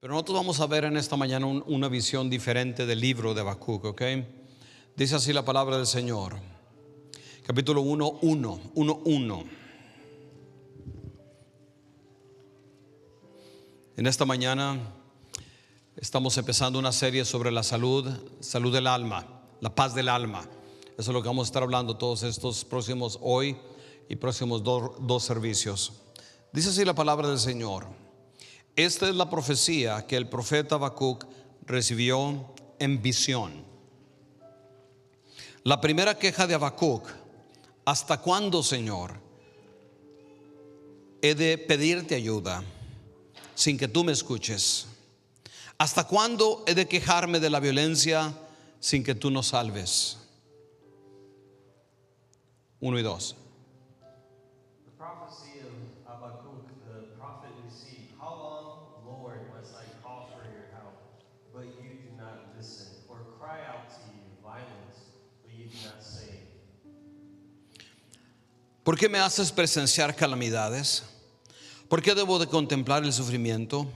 Pero nosotros vamos a ver en esta mañana una visión diferente del libro de Habacuc, ¿ok? Dice así la palabra del Señor. Capítulo 1. En esta mañana estamos empezando una serie sobre la salud del alma, la paz del alma. Eso es lo que vamos a estar hablando todos estos próximos hoy y próximos dos servicios. Dice así la palabra del Señor. Esta es la profecía que el profeta Habacuc recibió en visión. La primera queja de Habacuc: ¿hasta cuándo, Señor, he de pedirte ayuda sin que tú me escuches? ¿Hasta cuándo he de quejarme de la violencia sin que tú nos salves? 1 y 2. The prophecy of Habakkuk, the prophet received. How long, Lord, must I call for your help, but you do not listen, or cry out to you violence, but you do not save? ¿Por qué me haces presenciar calamidades? ¿Por qué debo de contemplar el sufrimiento?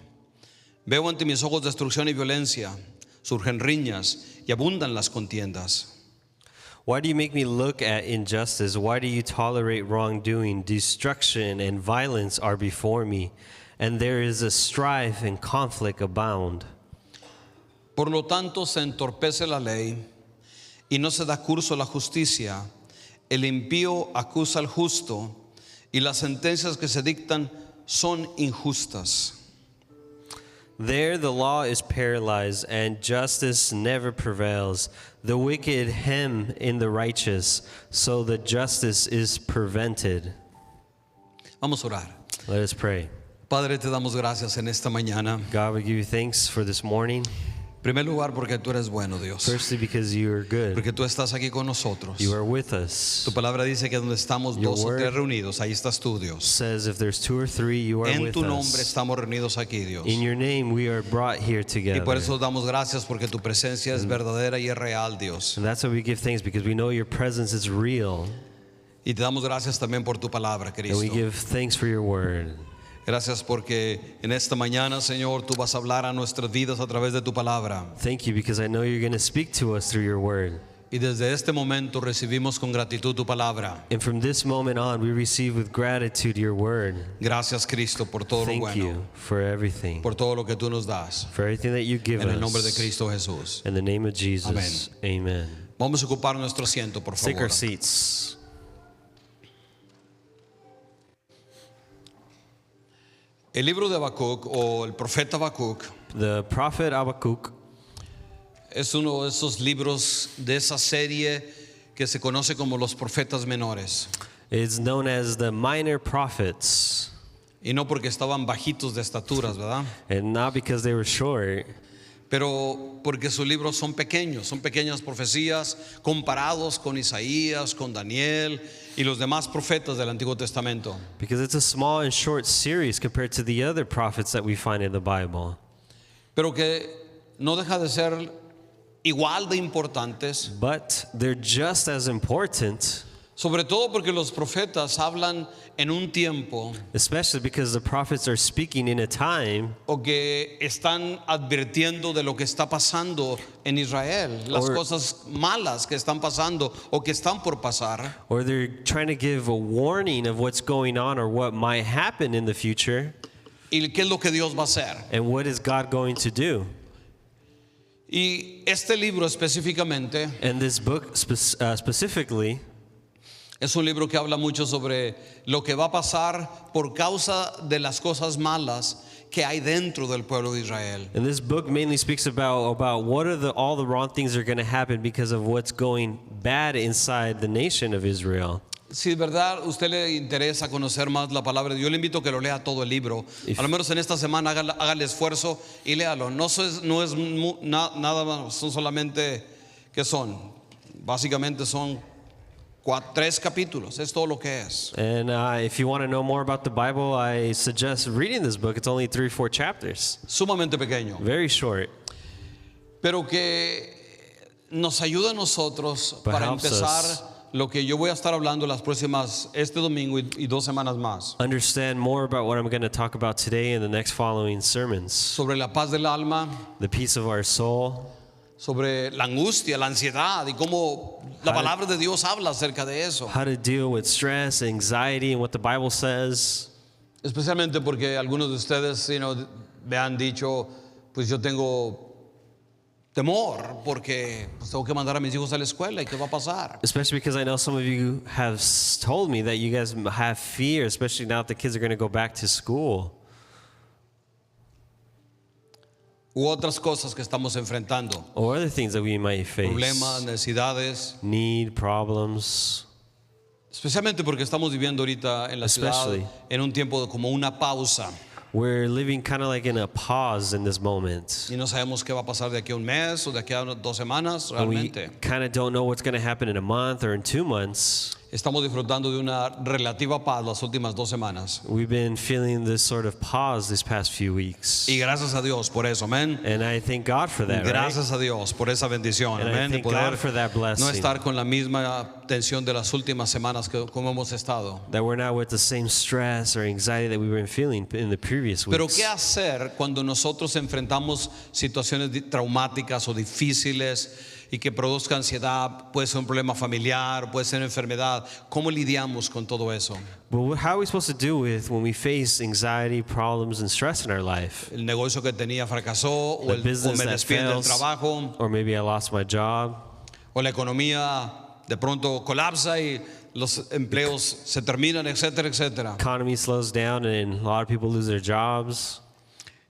Veo ante mis ojos destrucción y violencia, surgen riñas y abundan las contiendas. Why do you make me look at injustice? Why do you tolerate wrongdoing? Destruction and violence are before me, and there is a strife and conflict abound. Por lo tanto, se entorpece la ley y no se da curso a la justicia. El impío acusa al justo y las sentencias que se dictan son injustas. There the law is paralyzed, and justice never prevails. The wicked hem in the righteous, so the justice is prevented. Vamos a orar. Let us pray. Padre, te damos gracias en esta mañana. God, we give you thanks for this morning. En primer lugar, porque tú eres bueno, Dios. Firstly, because you are good. Porque tú estás aquí con nosotros. You are with us. Tu palabra dice que donde estamos Your dos o tres word reunidos, ahí estás tú, Dios. Says if there's two or three, you are En with tu nombre us. estamos reunidos aquí, Dios. In your name we are brought here Y together. por eso damos gracias porque tu presencia es verdadera y es real, Dios. And that's why we give thanks, because we know your presence is real. Y te damos gracias también por tu palabra, And we Cristo. give thanks for your word. Gracias porque en esta mañana, Señor, tú vas a hablar a nuestras vidas a través de tu palabra. Thank you, because I know you're going to speak to us through your word. Y desde este momento recibimos con gratitud tu palabra. And from this moment on, we receive with gratitude your word. Gracias, Cristo, por todo lo Thank bueno, you for everything, por todo lo que tú nos das. for everything that you give En el nombre de us. Cristo Jesús. In the name of Jesus, amen. Vamos a ocupar nuestro asiento, por Take favor. our seats. El libro de Habacuc o el profeta Habacuc The prophet Habakkuk es uno de esos libros de esa serie que se conoce como los profetas menores. is known as the minor prophets, Y no porque estaban bajitos de estaturas, ¿verdad? and not because they were short, Pero porque sus libros son pequeñas profecías comparados con Isaías, con Daniel y los demás profetas del Antiguo Testamento. because it's a small and short series compared to the other prophets that we find in the Bible. Pero que no deja de ser igual de importantes, But they're just as important, sobre todo porque los profetas hablan en un tiempo especially because the prophets are speaking in a time o que están advirtiendo de lo que está pasando en Israel, las Or- cosas malas que están pasando o que están por pasar. or they're trying to give a warning of what's going on or what might happen in the future, ¿Y qué es lo que Dios va a hacer? and what is God going to do. Y este libro específicamente And this book specifically es un libro que habla mucho sobre lo que va a pasar por causa de las cosas malas que hay dentro del pueblo de Israel. And this book mainly speaks about what are all the wrong things that are going to happen because of what's going bad inside the nation of Israel. Si de verdad usted le interesa conocer más la palabra de Dios, yo le invito a que lo lea todo el libro. A lo menos en esta semana haga el esfuerzo y léalo. No es nada más, son solamente, ¿qué son? Básicamente son 3 capítulos, es todo lo que es. And if you want to know more about the Bible, I suggest reading this book. It's only 3-4 chapters, Sumamente pequeño. very short, Pero que nos ayuda a nosotros But para helps empezar us. lo que yo voy a estar hablando las próximas, este domingo y 2 semanas más, understand more about what I'm going to talk about today and the next following sermons. sobre la paz del alma, The peace of our soul, sobre la angustia, la ansiedad y cómo la palabra de Dios habla acerca de eso. how to deal with stress, anxiety, and what the Bible says. Especialmente porque algunos de ustedes me han dicho, pues yo tengo temor porque pues, tengo que mandar a mis hijos a la escuela y qué va a pasar. Especially because I know some of you have told me that you guys have fear, especially now that the kids are going to go back to school. U otras cosas que estamos enfrentando. Or other things that we might face. Problemas, necesidades. Need, problems. Especialmente porque estamos viviendo ahorita en la ciudad Especially. en un tiempo como una pausa. We're living kind of like in a pause in this moment. Y no sabemos qué va a pasar de aquí a un mes o de aquí a 2 semanas And we realmente. kind of don't know what's going to happen in a month or in 2 months. Estamos disfrutando de una relativa paz las últimas 2 semanas. We've been feeling this sort of pause these past few weeks. Y gracias a Dios por eso, amén. And I thank God for that, right? Gracias a Dios por esa bendición, And I amén. De thank God for that blessing. no estar con la misma tensión de las últimas semanas que como hemos estado. That we're not with the same stress or anxiety that we've been feeling in the previous Pero weeks. ¿qué hacer cuando nosotros enfrentamos situaciones traumáticas o difíciles y que produzca ansiedad? Puede ser un problema familiar, puede ser enfermedad. ¿Cómo lidiamos con todo eso? But how are we supposed to deal with when we face anxiety, problems, and stress in our life? El negocio que tenía fracasó o The o business me that despiden del fails, trabajo or maybe I lost my job, o la economía de pronto colapsa y los empleos se terminan, etcétera, etcétera. economy slows down, and a lot of people lose their jobs.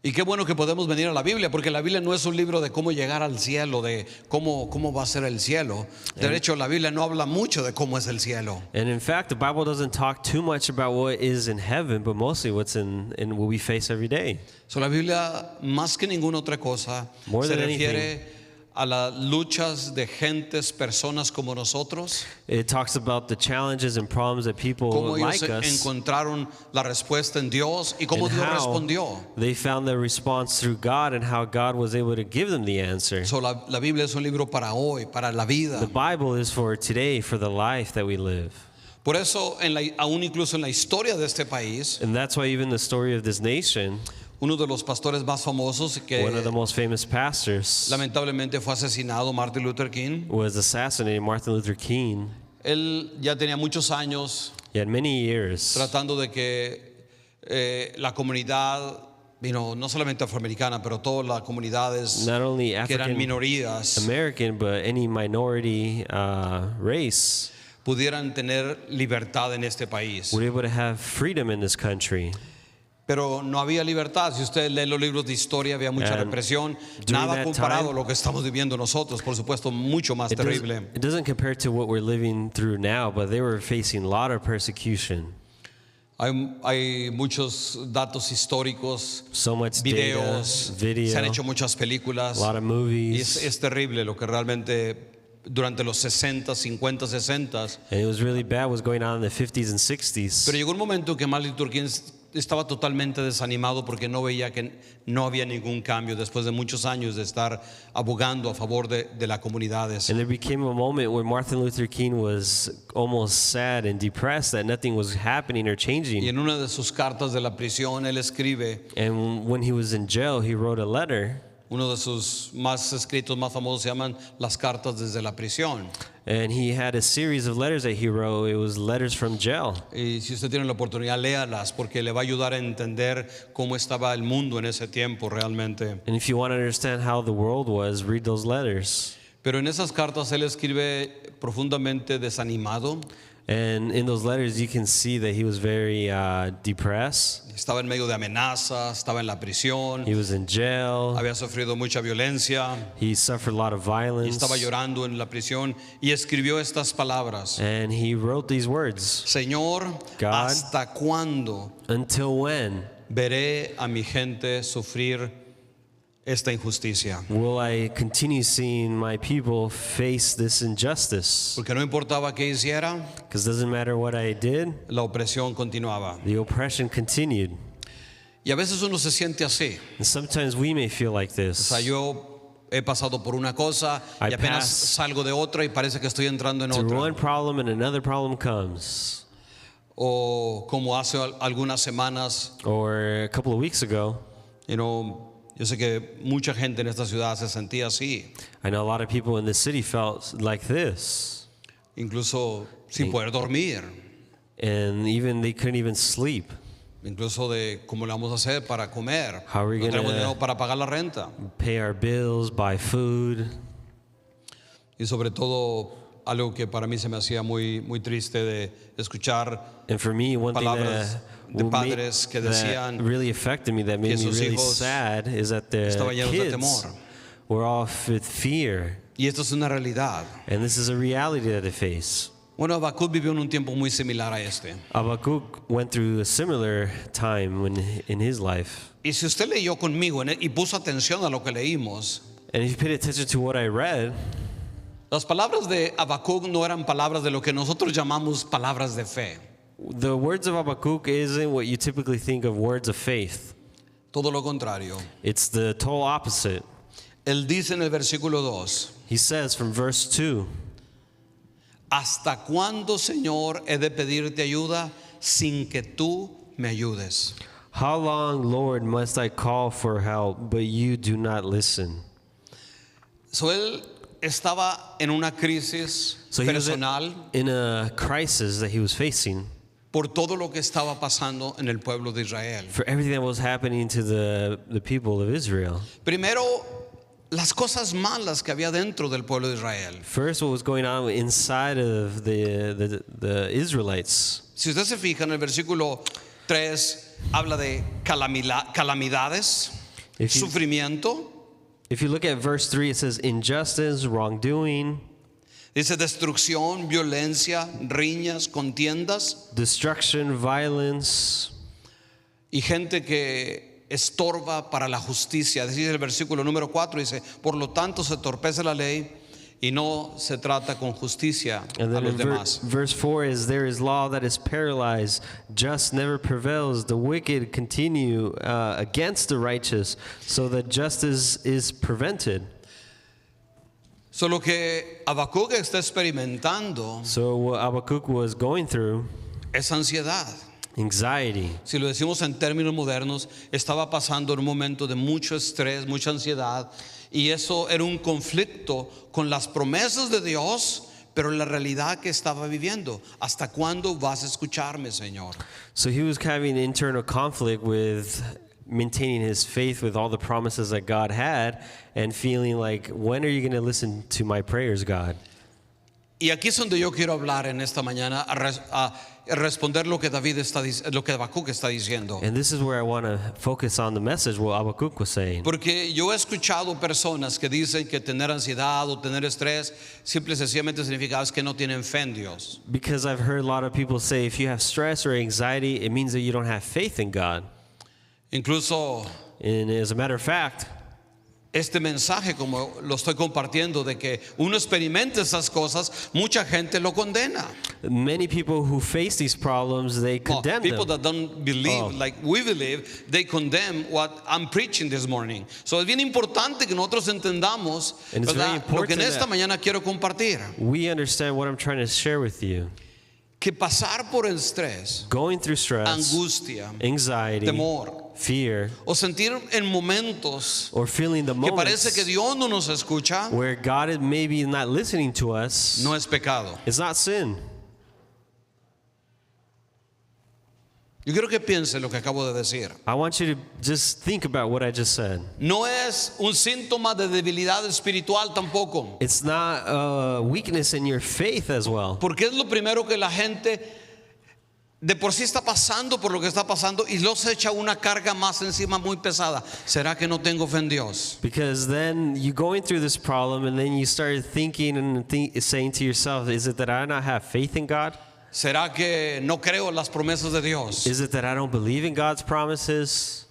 Y qué bueno que podemos venir a la Biblia, porque la Biblia no es un libro de cómo llegar al cielo, de cómo va a ser el cielo. De hecho, la Biblia no habla mucho de cómo es el cielo. And in fact, the Bible doesn't talk too much about what is in heaven, but mostly what's in what we face every day. So, la Biblia, más que ninguna otra cosa, More se than refiere a las luchas de gentes, personas como nosotros, It talks about the challenges and problems that people cómo like ellos us, encontraron la respuesta en Dios y cómo and Dios how respondió. they found their response through God and how God was able to give them the answer. So, la Biblia es un libro para hoy, para la vida. The Bible is for today, for the life that we live. Por eso, aún incluso en la historia de este país, And that's why even the story of this nation, uno de los pastores más famosos que one of the most famous pastors lamentablemente fue asesinado, Martin Luther King. was assassinated, Martin Luther King. Él ya tenía muchos años He had many years tratando de que la comunidad, no solamente afroamericana, pero todas las comunidades not only que eran African minorías American, but any minority race pudieran tener libertad en este país. were able to have freedom in this country. Pero no había libertad. Si usted lee los libros de historia, había mucha And represión. during Nada that comparado a time, lo que estamos viviendo nosotros, por supuesto, mucho más It terrible. doesn't compare to what we're living through now, but they were facing a lot of persecution. Hay muchos datos históricos, So much videos, data, video, se han hecho muchas películas. a lot of Y movies. es terrible lo que realmente durante los 60, 50, 60. And it was really bad what was going on in the 50s and Pero 60s. llegó un momento que Martin Luther King estaba totalmente desanimado porque no veía que no había ningún cambio después de muchos años de estar abogando a favor de las comunidades. And there became a moment where Martin Luther King was almost sad and depressed that nothing was happening or Y changing. en una de sus cartas de la prisión él escribe, And when he was in jail, he wrote a letter. uno de sus más escritos más famosos se llaman Las cartas desde la prisión. And he had a series of letters that he wrote. It was letters from jail. Y si usted tiene la oportunidad, léalas porque le va a ayudar a entender cómo estaba el mundo en ese tiempo realmente. And if you want to understand how the world was, read those letters. Pero en esas cartas él escribe profundamente desanimado. And in those letters, you can see that he was very depressed. Estaba en medio de amenazas, estaba en la prisión, He was in jail. había sufrido mucha violencia He suffered a lot of y violence. estaba llorando en la prisión y escribió estas palabras. And he wrote these words: Señor, God, ¿hasta cuándo until when veré a mi gente sufrir esta injusticia? will I continue seeing my people face this injustice? Porque no importaba qué hiciera, Because it doesn't matter what I did, la opresión continuaba. the oppression continued. Y a veces uno se siente así. And sometimes we may feel like O sea, this. yo he pasado por una cosa I y apenas pass salgo de otra y parece que estoy entrando en through otra. one problem and another problem comes. O como hace algunas semanas, Or a couple of weeks ago, yo sé que mucha gente en esta ciudad se sentía así, I know a lot of people in the city felt like this. incluso sin poder dormir, And even they couldn't even sleep. incluso de cómo le vamos a hacer para comer. How are we No tenemos gonna- dinero para pagar la renta. Pay our bills, buy food. Y sobre todo algo que para mí se me hacía muy triste de escuchar And for me, one thing palabras de padres que that decían really affected me, that made me sus really hijos sad, is that the estaban llenos de kids temor. were all with fear. Y esto es una realidad. And this is a reality that they face. Bueno, Habacuc vivió en un tiempo muy similar a este. Habakkuk went through a similar time in his life. Y si usted leyó conmigo y puso atención a lo que leímos, And if you paid attention to what I read, las palabras de Habacuc no eran palabras de lo que nosotros llamamos palabras de fe. the words of Habakkuk isn't what you typically think of words of faith. Todo lo contrario. It's the total opposite. Él dice en el versículo 2, He says from verse 2, ¿hasta cuándo, Señor, he de pedirte ayuda sin que tú me ayudes? "How long, Lord, must I call for help, but you do not listen?" So él estaba en una crisis So he was personal in a crisis that he was facing por todo lo que estaba pasando en el pueblo de Israel. for everything that was happening to the people of Israel. Primero, las cosas malas que había dentro del pueblo de Israel. First, what was going on inside of the Israelites. Si usted se fija en el versículo 3, habla de calamidades, If you- sufrimiento, If you look at verse 3, it says injustice, wrongdoing, dice destrucción, violencia, riñas, contiendas destruction, violence, y gente que estorba para la justicia. Dice el versículo número 4, dice, por lo tanto se torpece la ley y no se trata con justicia a and then los in demás. verse 4 is there is law that is paralyzed, just never prevails, the wicked continue against the righteous, so that justice is prevented. So lo que Habacuc está experimentando So what Habakkuk was going through, es ansiedad. anxiety. Si lo decimos en términos modernos, estaba pasando en un momento de mucho estrés, mucha ansiedad, y eso era un conflicto con las promesas de Dios, pero la realidad que estaba viviendo. ¿Hasta cuándo vas a escucharme, Señor? So he was having internal conflict with maintaining his faith with all the promises that God had and feeling like, when are you going to listen to my prayers, God? Y aquí es donde yo quiero hablar en esta mañana a responder lo que lo que Habacuc está diciendo. And this is where I want to focus on the message, what Habakkuk was saying. Porque yo he escuchado personas que dicen que tener ansiedad o tener estrés simple y sencillamente significa es que no tienen fe en Dios. Because I've heard a lot of people say if you have stress or anxiety, it means that you don't have faith in God. Incluso And as a matter of fact, este mensaje, como lo estoy compartiendo, de que uno experimenta esas cosas, mucha gente lo condena. many people who face these problems, they condemn People them. that don't believe like we believe, they condemn what I'm preaching this morning. So es bien importante que nosotros entendamos, And it's very ¿verdad?, lo que en important esta that- mañana quiero compartir. We understand what I'm trying to share with you. Que pasar por el estrés, Going through stress, angustia, anxiety, temor, fear, o sentir en momentos or feeling the que parece que moments Dios no nos escucha, where God is maybe not listening to us, no es pecado. it's not sin. Yo quiero que piense lo que acabo de decir. I want you to just think about what I just said. No es un síntoma de debilidad espiritual tampoco, It's not a weakness in your faith as well. porque es lo primero que la gente de por sí está pasando por lo que está pasando y los echa una carga más encima muy pesada. ¿Será que no tengo fe en Dios? Because then you're going through this problem and then you start thinking and saying to yourself, is it that I not have faith in God? ¿Será que no creo en las promesas de Dios? Is it that I don't believe in God's promises?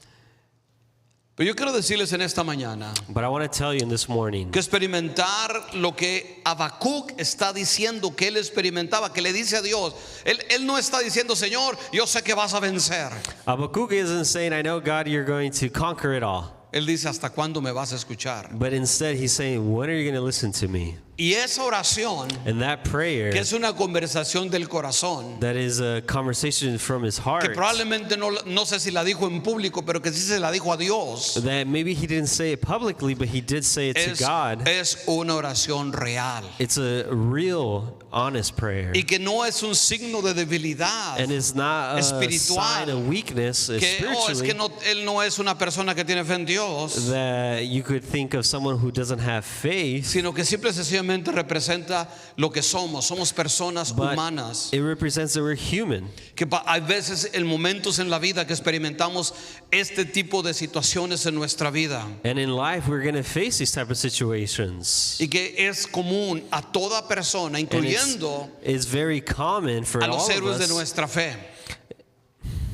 Pero yo quiero decirles en esta mañana But I want to tell you in this morning que experimentar lo que Habacuc está diciendo que él experimentaba, que le dice a Dios, él no está diciendo, Señor, yo sé que vas a vencer. Habakkuk isn't saying, I know God, you're going to conquer it all. Él dice, ¿hasta cuándo me vas a escuchar? But instead, he's saying, when are you going to listen to me? Y esa oración, And that prayer, que es una conversación del corazón, that is a conversation from his que heart, probablemente no sé si la dijo en público, pero que sí se la dijo a Dios, that maybe he didn't say it publicly, but he did say it to God. es una oración real. It's a real, honest prayer. Y que no es un signo de debilidad. And it's not a espiritual. sign of weakness Que es spiritually, que él no es una persona que tiene fe en Dios, that you could think of someone who doesn't have faith, sino que simple y sencillamente representa lo que somos. Somos personas but humanas. it represents that we're human. Que hay veces en momentos en la vida que experimentamos este tipo de situaciones en nuestra vida. And in life, we're going to face these type of situations. Y que es común a toda persona, And incluyendo it's very common for a all los of héroes de us, nuestra fe.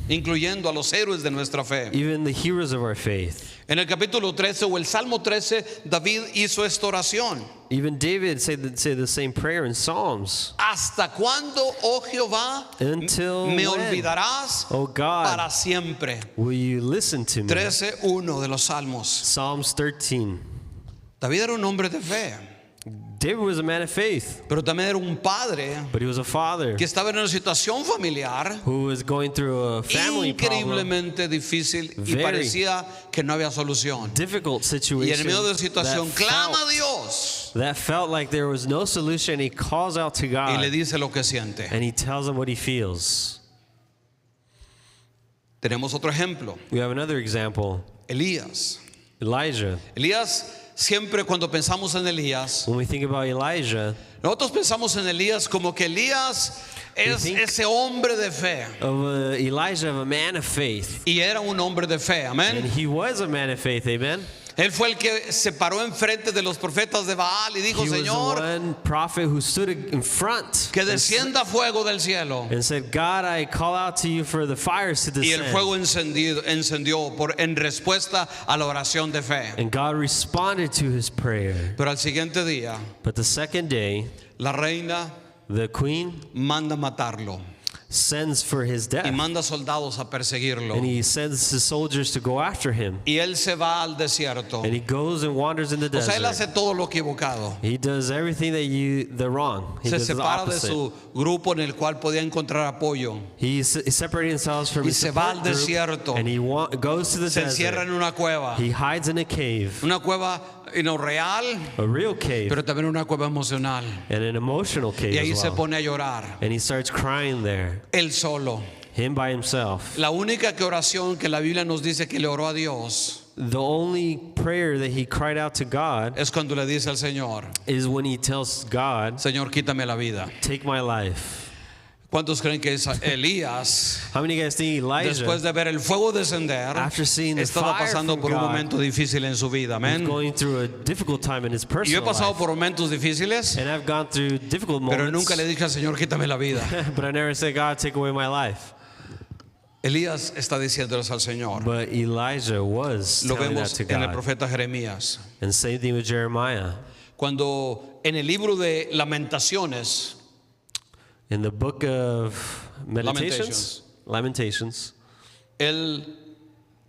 Incluyendo a los héroes de nuestra fe. even the heroes of our faith. En el capítulo 13 o el Salmo 13, David hizo esta oración. Even David say the same prayer in Psalms. ¿Hasta cuándo, oh Jehová, Until me when, olvidarás oh God, para siempre? will you listen to me? 13:1 de los Salmos. Psalms 13. David era un hombre de fe, David was a man of faith, pero también era un padre but he was a father que estaba en una situación familiar who was going through a family problem, increíblemente difícil y Very. parecía que no había solución. difficult Y en situation medio de la situación that clama a felt, Dios that felt like there was no solution. He calls out to y le God dice lo que siente. and he tells him what he feels. Tenemos otro ejemplo, We have another example, Elías. Elijah. Elías, siempre cuando pensamos en Elías, When we think about Elijah, nosotros pensamos en Elías como que Elías es think ese hombre de fe. Elijah, of a man of faith. Y era un hombre de fe, And amén. he was a man of faith, amen? Él fue el que se paró enfrente de los profetas de Baal y dijo, He was the Señor, one prophet who stood in front que and descienda fuego del cielo. said, God, I call out to you for the fires to Y el fuego descend. encendió en respuesta a la oración de fe. And God responded to his prayer. Pero al siguiente día, But the second day, la reina the queen manda matarlo sends for his y death. manda soldados a perseguirlo. And he sends the soldiers to go after him. Y él se va al desierto. And he goes and wanders in the O sea, él desert. hace todo lo equivocado. He does everything the wrong. He Se does the separa de opposite. su grupo en el cual podía encontrar apoyo. He separated himself from Y his se va support al group, desierto. and he goes to the Se encierra desert. en una cueva. He hides in a cave, Una cueva real, a real cave, pero también una cueva emocional. and an emotional cave Y ahí as se well. pone a llorar. And he starts crying there, Él solo. him by himself. La única oración que la Biblia nos dice que le oró a Dios The only prayer that he cried out to God es cuando le dice al Señor, is when he tells God, Señor, quítame la vida. take my life. ¿Cuántos creen que es Elías, How many of you guys think después Elijah de ver el fuego descender, After seeing the estaba fire pasando from por un God, momento difícil en su vida? was Amén. going through a difficult time in his Y yo he personal pasado life? por momentos difíciles, And I've gone through difficult pero moments, nunca le dije al Señor, quítame la vida. but I never said, God, take away my life. Elías está diciéndoles al Señor. But Elijah was Lo telling that vemos to en el God. profeta Jeremías. And same thing with Jeremiah. Cuando en el libro de Lamentaciones, In the book of Lamentations, él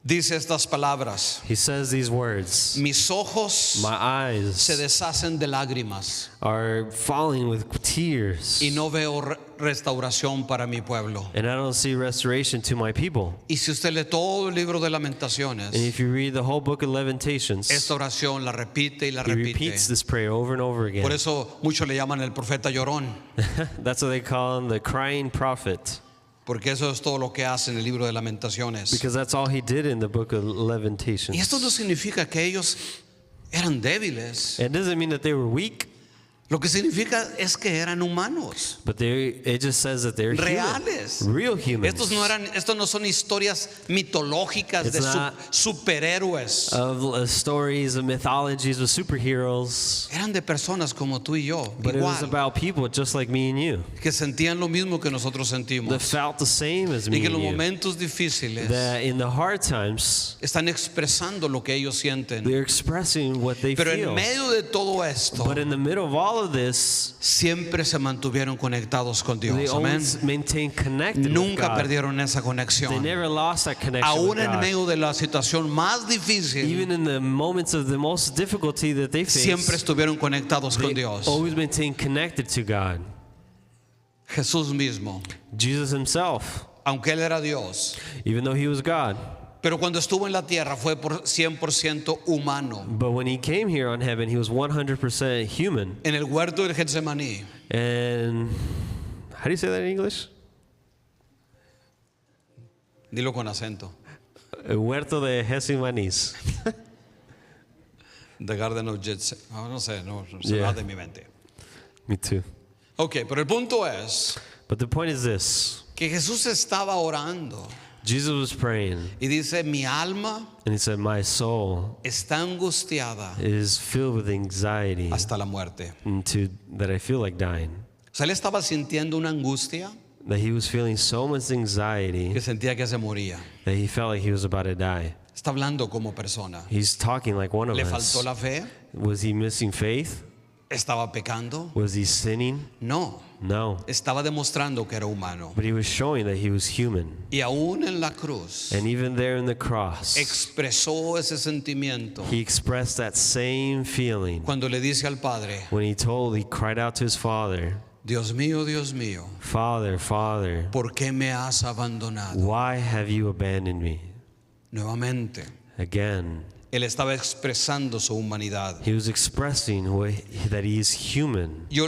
dice estas palabras: he says these words, mis ojos my eyes se deshacen de lágrimas are falling with tears, y no veo restauración para mi pueblo. and I don't see restoration to my people. Y si usted lee todo el libro de And Lamentaciones, if you read the whole book of Lamentations, esta oración la repite y la he repite. repeats this prayer over and over Por again. eso muchos le llaman el profeta llorón, That's what they call him, the crying prophet, porque eso es todo lo que hace en el libro de Lamentaciones. because that's all he did in the book of Lamentations. Y esto no significa que ellos eran débiles. It doesn't mean that they were weak, Lo que significa es que eran humanos, but it just says that they're reales. human, real humans. Estos no son historias mitológicas It's de not superhéroes. of stories of mythologies with superheroes, Eran de personas como tú y yo, but it was igual, about people just like me and you que sentían lo mismo que nosotros that sentimos. felt the same as Y me que en los and you. momentos difíciles That in the hard times están expresando lo que ellos sienten. they're expressing what they Pero en feel. medio de todo esto, But in the middle of all all of this, siempre se mantuvieron conectados con they Dios. Amén. always maintained connected with Nunca God. perdieron esa They conexión. never lost that connection Aún with en God. medio de la situación más difícil, Even in the moments of the most difficulty that they siempre faced, estuvieron conectados con they Dios. always maintained connected to God. Jesús mismo, Jesus himself, aunque Él era Dios, even though he was God, pero cuando estuvo en la tierra fue por 100% humano. but when he came here on heaven, he was 100% human. En el huerto del Getsemaní, And how do you say that in English? dilo con acento, El huerto de Getsemaní. The Garden of Gethsemane. No sé, no se Yeah. va de mi mente. Me too. Ok, pero el punto es But the point is this. que Jesús estaba orando Jesus was praying, y dice, mi alma and he said, my soul está angustiada is filled with anxiety hasta la muerte. into that I feel like dying. O sea, él estaba sintiendo una angustia That he was feeling so much anxiety que sentía que se moría. that he felt like he was about to die. Está hablando como persona. He's talking like one of ¿Le us. faltó la fe? Was he missing faith? ¿Estaba pecando? Was he sinning? No. No. Estaba demostrando que era humano. But he was showing that he was human. Y aún en la cruz And even there in the cross, expresó ese sentimiento he expressed that same feeling cuando le dice al Padre, when he cried out to his father, Dios mío, Father, Father, ¿por qué me has abandonado? why have you abandoned me? Nuevamente, Again, él estaba expresando su humanidad. he was expressing that he is human. Yo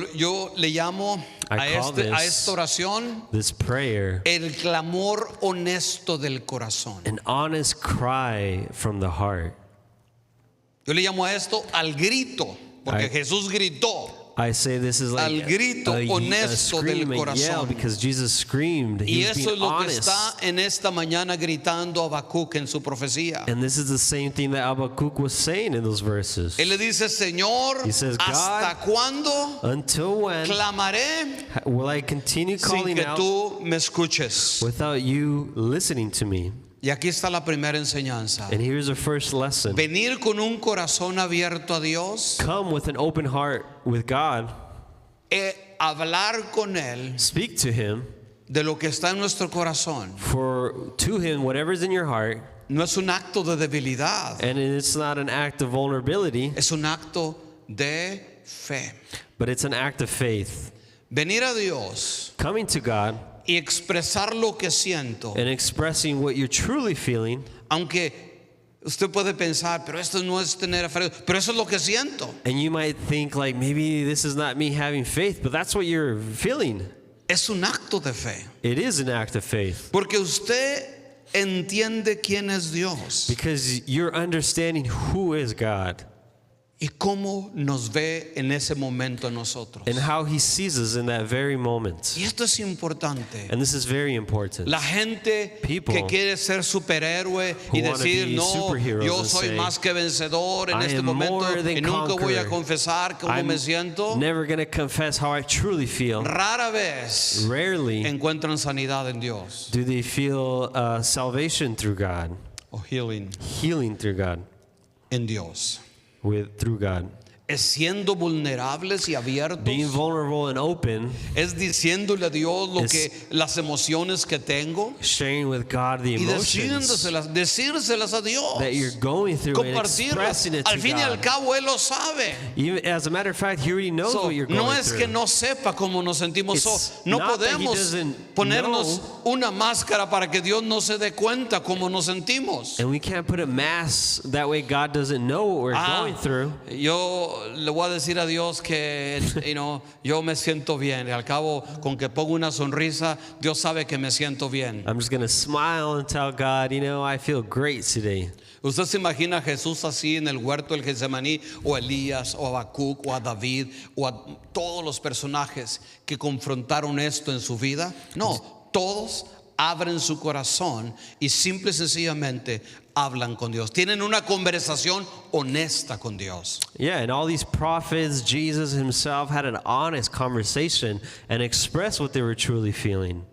le llamo I call a this- esta oración This prayer, el clamor honesto del corazón. an honest cry from the heart. Yo le llamo a esto al grito, porque I- Jesús gritó. I say this is like Al grito a honesto del scream, a yell, corazón. because Jesus screamed. He Y was eso es being lo que honest. está en esta mañana gritando Habacuc en su profecía. And this is the same thing that Habakkuk was saying in those verses. Él le dice, Señor, He says, ¿hasta cuándo Until when clamaré will I continue sin calling que out tú me escuches? without you listening to me? Y aquí está la primera enseñanza. And here's the first lesson. Venir con un corazón abierto a Dios, Come with an open heart with God. Hablar con Él Speak to Him. de lo que está en nuestro corazón. For to Him, whatever's in your heart, No es un acto de debilidad, and it's not an act of vulnerability, es un acto de fe. but it's an act of faith. Venir a Dios Coming to God y expresar lo que siento, and expressing what you're truly feeling. aunque usted puede pensar, pero esto no es tener fe, pero eso es lo que siento. And you might think like maybe this is not me having faith, but that's what you're feeling. Es un acto de fe, It is an act of faith porque usted entiende quién es Dios because you're understanding who is God y cómo nos ve en ese momento a nosotros. and how He sees us in that very moment. Y esto es importante. And this is very important. La gente People que quiere ser superhéroe y who wanna decir, be no, superheroes yo and soy say, más que vencedor en I este am momento more than y nunca voy a conqueror. confesar cómo I'm me siento. never going to confess how I truly feel. Rara vez Rarely encuentran sanidad en Dios do they feel salvation through God, o healing healing through God, en Dios. through God. Es siendo vulnerables y abiertos. Being vulnerable and open, Es diciéndole a Dios lo Es- que las emociones que tengo sharing with God the y emotions decírselas a Dios. that you're going through and Compartirlas. expressing it Al to fin y al God. cabo Él lo sabe. Even, as a matter of fact, He already knows So, what you're no going es through. que no sepa cómo nos sentimos. It's No not that he podemos doesn't ponernos know. una máscara para que Dios no se dé cuenta cómo nos sentimos. And we can't put a mask that way God doesn't know what we're going through. Yo le voy a decir a Dios que yo me siento bien. Y al cabo, con que pongo una sonrisa, Dios sabe que me siento bien. I'm just going to smile and tell God, I feel great today. ¿Usted se imagina a Jesús así en el huerto del Getsemaní, o a Elías, o a Habacuc, o a David, o a todos los personajes que confrontaron esto en su vida? No, todos abren su corazón y simple y sencillamente hablan con Dios. Tienen una conversación honesta con Dios. Yeah, and all these prophets, Jesus himself had an honest conversation and expressed what they were truly feeling.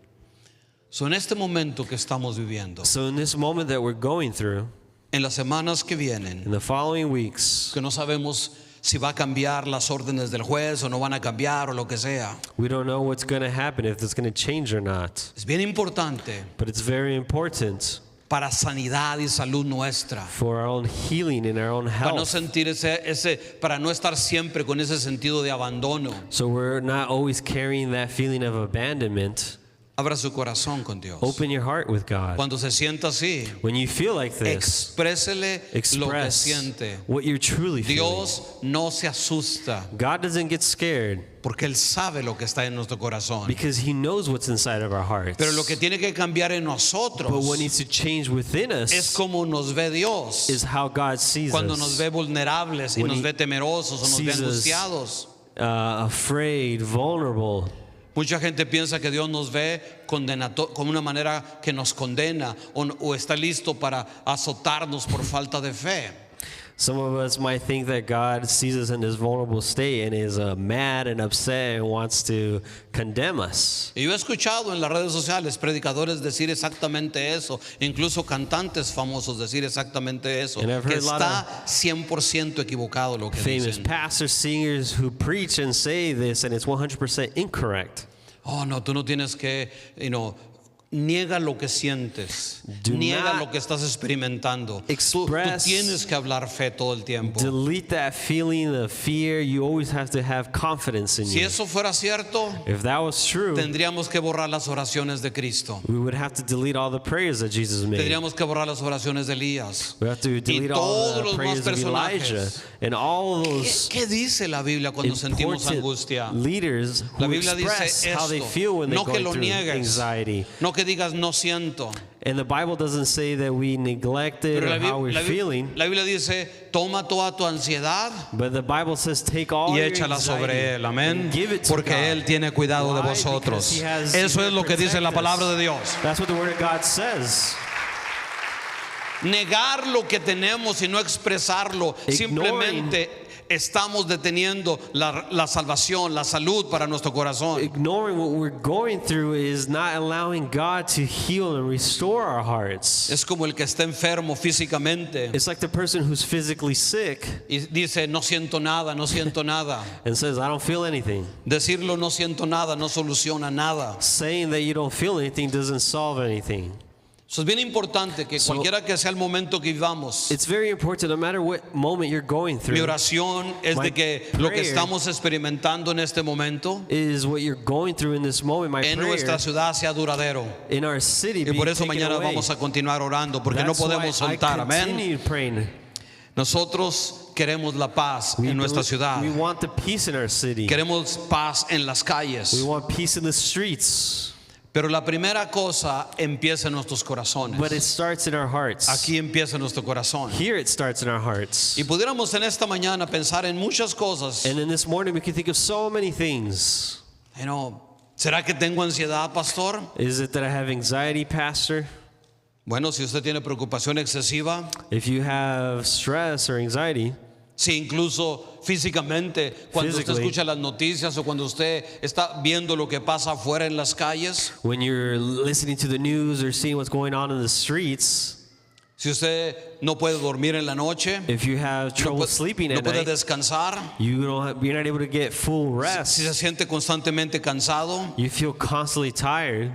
So, en este momento que estamos viviendo, So in this moment that we're going through, en las semanas que vienen, in the following weeks, que no sabemos si va a cambiar las órdenes del juez o no van a cambiar o lo que sea. We don't know what's going to happen, if it's going to change or not. Es bien importante But it's very important para sanidad y salud nuestra. for our own healing and our own Para no health. sentir para no estar siempre con ese sentido de abandono. So we're not always carrying that feeling of abandonment. Abra su corazón con Dios. Open your heart with God. Cuando se sienta así, When you feel like this, exprésele lo que express siente. what you're truly feeling. Dios no se asusta God doesn't get scared porque Él sabe lo que está en nuestro corazón. because He knows what's inside of our hearts. Pero lo que tiene que cambiar en But nosotros what needs to change within es us como nos ve Dios. is how God sees Cuando nos us. ve vulnerables y When nos he ve temerosos o nos ve sees us angustiados. Afraid, vulnerable. Mucha gente piensa que Dios nos ve con una manera que nos condena o está listo para azotarnos por falta de fe. Some of us might think that God sees us in this vulnerable state and is mad and upset and wants to condemn us. Y yo he escuchado en las redes sociales predicadores decir exactamente eso, incluso cantantes famosos decir exactamente eso, And I've que heard a lot está 100% equivocado lo que Famous dicen. pastors, singers who preach and say this, and it's 100% incorrect. Oh, no, tú no tienes que, niega lo que sientes, Do niega not lo que estás experimentando. Tú express- tienes que hablar fe todo el tiempo. Delete that feeling of fear. You always have to have confidence in Si you. eso fuera cierto, If that was true, tendríamos que borrar las oraciones de Cristo. we would have to delete all the prayers that Jesus made. Tendríamos que borrar las oraciones de Elías. We have to delete all todos the los prayers más of Elijah personajes. and all ¿Qué, those qué dice la Biblia cuando sentimos important angustia? leaders La who Biblia express dice how they esto, feel when no they're que going lo through niegues, anxiety. no que digas no siento. And the Bible doesn't say that we neglect it Pero or how we're feeling, la Biblia dice, toma toda tu ansiedad but the Bible says take all y your échala sobre anxiety Él, amén, and give it to porque God. Él tiene cuidado de Why? vosotros. Because He has Eso to es lo que dice la protect us. palabra de Dios. That's what the Word of God says. Negar lo que tenemos y no expresarlo, simplemente estamos deteniendo la salvación, la salud para nuestro corazón. Ignoring what we're going through is not allowing God to heal and restore our hearts. Es como el que está enfermo físicamente It's like the person who's physically sick y dice, no siento nada, no siento nada. and says, I don't feel anything. Decirlo no siento nada no soluciona nada. Saying that you don't feel anything doesn't solve anything. Eso es bien importante que So- cualquiera que sea el momento que vivamos, It's very important, no matter what moment you're going mi through, oración es My de que lo que prayer estamos experimentando en este momento is what you're going through in this moment. My en prayer nuestra ciudad sea duradero. in our city Y be por eso taken mañana away. vamos a continuar orando porque no That's why podemos I soltar. Amén. continue praying. Nosotros queremos la paz en nuestra ciudad. We want the peace in our city. Queremos paz en las We calles. want peace in the streets. Pero la primera cosa empieza en nuestros But it corazones. starts in our hearts. Aquí empieza nuestro corazón. Here it starts in our hearts. Y pudiéramos en esta mañana pensar en muchas cosas. And in this morning we can think of so many things. ¿Será que tengo ansiedad, pastor? Is it that I have anxiety, Pastor? Bueno, si usted tiene preocupación excesiva, If you have stress or anxiety, si incluso físicamente, cuando usted Physically. escucha las noticias o cuando usted está viendo lo que pasa afuera en las calles, when you're listening to the news or seeing what's going on in the streets, si usted no puede dormir en la noche, if you have no trouble puede, sleeping no at puede night, descansar, you're not able to get full rest. si se siente constantemente cansado, You feel constantly tired.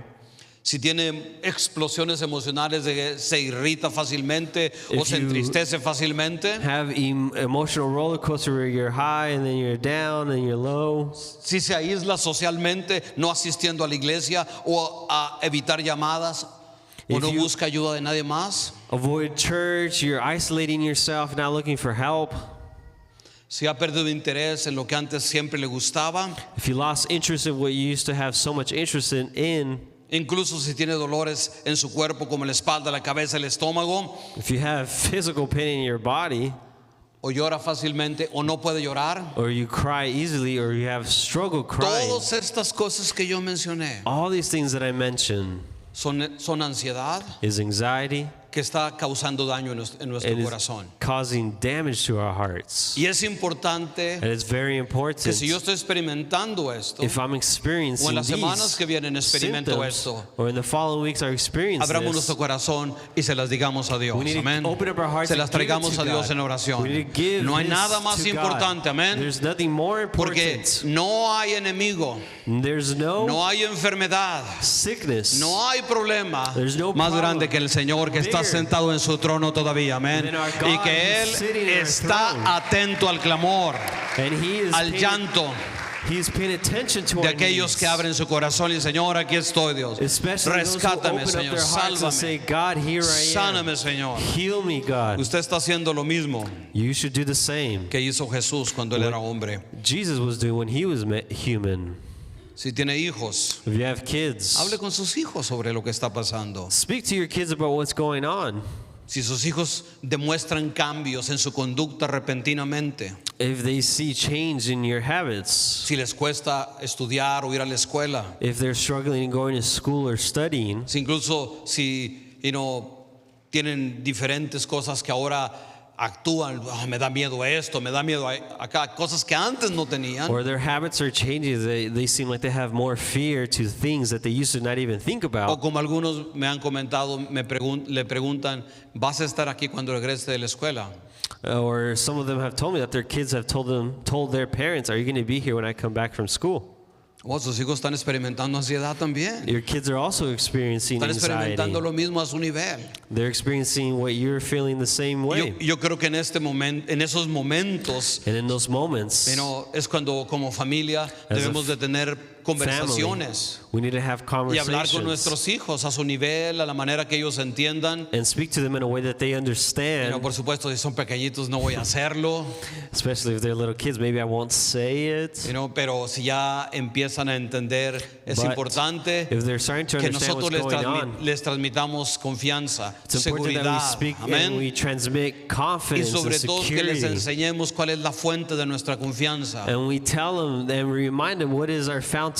si tiene explosiones emocionales de que se irrita fácilmente o If se you entristece fácilmente, Have emotional roller coaster where you're high and then you're down and you're low. si se aísla socialmente no asistiendo a la iglesia o a evitar llamadas o If no you- busca ayuda de nadie más, Avoid church, you're isolating yourself, not looking for help. si ha perdido interés en lo que antes siempre le gustaba, If you lost interest in what you used to have so much interest in, incluso si tiene dolores en su cuerpo como la espalda, la cabeza, el estómago, if you have physical pain in your body, o llora fácilmente o no puede llorar, or you cry easily, or you have struggle crying, todas estas cosas que yo mencioné all these things that I mentioned son ansiedad, is anxiety, que está causando daño en nuestro and is corazón. causing damage to our hearts. Y es importante And it's very que important, si yo estoy experimentando esto, if I'm o experiencing en las semanas these que vienen experimento symptoms, esto, or in the following weeks are experiencing abramos this, nuestro corazón y se las digamos a Dios. we need Amén. to open up our hearts Se and las give it traigamos to a Dios God. en oración. We need to give No hay this nada más to importante, God. amén. There's nothing more Porque important. no hay enemigo, There's no no hay enfermedad, sickness. no hay problema There's no más problem grande que el Señor que está bigger sentado en su trono todavía, amén. than our God Y que Él who's sitting in our está throne. atento al clamor, And he is al paying, llanto he's paying attention to de our aquellos needs. que abren su corazón y Señor, aquí estoy, Dios. Especially those who Rescátame, open up Señor, their hearts and say, sálvame, God, here I am. sáname, Señor. Heal me, God. Usted está haciendo lo mismo You should do the same. que hizo Jesús cuando Él era hombre. Jesus was doing when he was human. Si tiene hijos, If you have kids, hable con sus hijos sobre lo que está pasando. speak to your kids about what's going on. Si sus hijos demuestran cambios en su conducta repentinamente, If they see change in your habits, si les cuesta estudiar o ir a la escuela, if they're struggling in going to school or studying, si incluso si tienen diferentes cosas que ahora actúan, "Ah, me da miedo esto, me da miedo acá, cosas que antes no tenían, or their habits are changing, they seem like they have more fear to things that they used to not even think o about. como algunos me han comentado, le preguntan, ¿vas a estar aquí cuando regrese de la escuela? Or some of them have told me that their kids have told their parents, "Are you going to be here when I come back from school?" O sus hijos están experimentando ansiedad también. Your kids are also experiencing Están anxiety. experimentando lo mismo a su nivel. They're experiencing what you're feeling the same way. Yo creo que en esos momentos, And in those moments, es cuando como familia As a debemos de tener family, conversaciones we need to have y hablar con conversations nuestros hijos a su nivel, a la manera que ellos entiendan. and speak to them in a way that they understand. Por supuesto, si son pequeñitos no voy a hacerlo, Especially if they're little kids, maybe I won't say it. pero si ya empiezan a entender, es But importante if they're starting to que understand nosotros what's going on, les transmitamos confianza, it's important that we seguridad, speak and we amén. transmit Y confidence and sobre todo que les security. enseñemos cuál es la fuente de nuestra confianza. And we tell them and remind them what is our fountain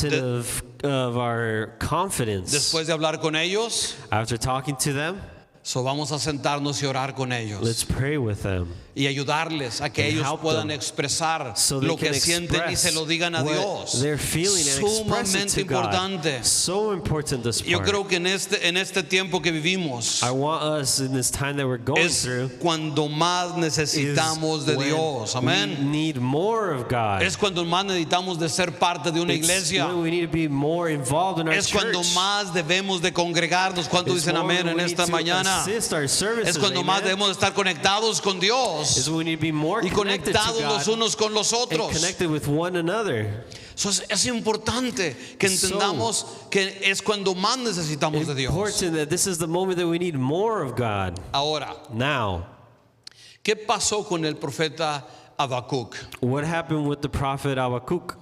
of our confidence. Después de hablar con ellos, After talking to them, vamos a sentarnos y orar con ellos let's pray with them y ayudarles a que and ellos help puedan them expresar so they lo can que sienten y se express lo digan a what Dios. they're feeling and express it Sumamente to God. importante. So important this Yo part. creo que en este tiempo que vivimos I want us in this time that we're going es through cuando más is necesitamos de when Dios. we Amén. need more of God. Es cuando más necesitamos de ser parte de una It's iglesia. when we need to be more involved in our Es cuando church. más debemos de congregarnos. ¿Cuántos It's dicen more amén when en we need esta to mañana? assist our services, Es cuando más amen. debemos de estar conectados con It's Dios when we need to be more y connected to conectados los God unos con los and otros. connected with one another. Eso es importante que entendamos que es cuando más necesitamos de Dios. Important that this is the moment that we need more of God. Ahora, Now, ¿qué pasó con el profeta Habacuc? what happened with the prophet Habakkuk?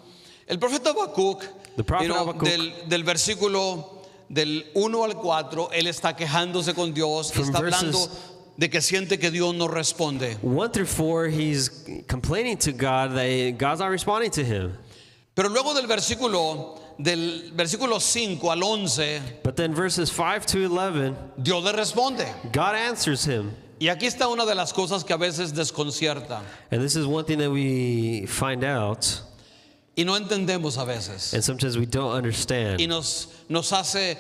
El profeta Habacuc, The prophet Habakkuk. del versículo del 1 al 4, él está quejándose con Dios y From está hablando verses- de que siente que Dios no responde. 1 through 4, he's complaining to God that God's not responding to him. Pero luego del versículo 5 al 11, But then verses 5 to 11, Dios le responde. God answers him. Y aquí está una de las cosas que a veces desconcierta And this is one thing that we find out, y no entendemos a veces. and sometimes we don't understand. Y nos hace,